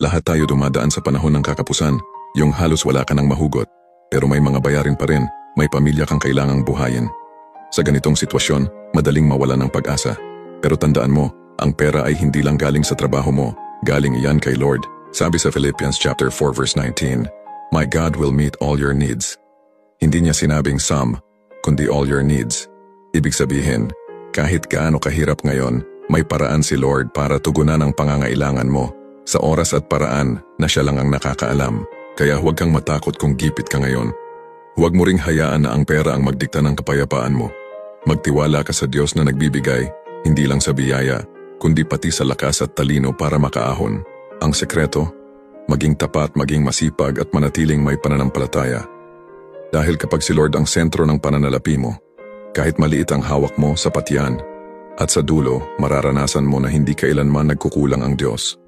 Lahat tayo dumadaan sa panahon ng kakapusan, yung halos wala ka nang mahugot. Pero may mga bayarin pa rin, may pamilya kang kailangang buhayin. Sa ganitong sitwasyon, madaling mawala ng pag-asa. Pero tandaan mo, ang pera ay hindi lang galing sa trabaho mo, galing iyan kay Lord. Sabi sa Philippians chapter 4 verse 19, "My God will meet all your needs." Hindi niya sinabing some, kundi all your needs. Ibig sabihin, kahit gaano kahirap ngayon, may paraan si Lord para tugunan ang pangangailangan mo sa oras at paraan na siya lang ang nakakaalam. Kaya huwag kang matakot kung gipit ka ngayon. Huwag mo ring hayaan na ang pera ang magdikta ng kapayapaan mo. Magtiwala ka sa Diyos na nagbibigay, hindi lang sa biyaya, kundi pati sa lakas at talino para makaahon. Ang sekreto, maging tapat, maging masipag at manatiling may pananampalataya. Dahil kapag si Lord ang sentro ng pananalapi mo, kahit maliit ang hawak mo, sapat yan. At sa dulo, mararanasan mo na hindi kailanman nagkukulang ang Diyos.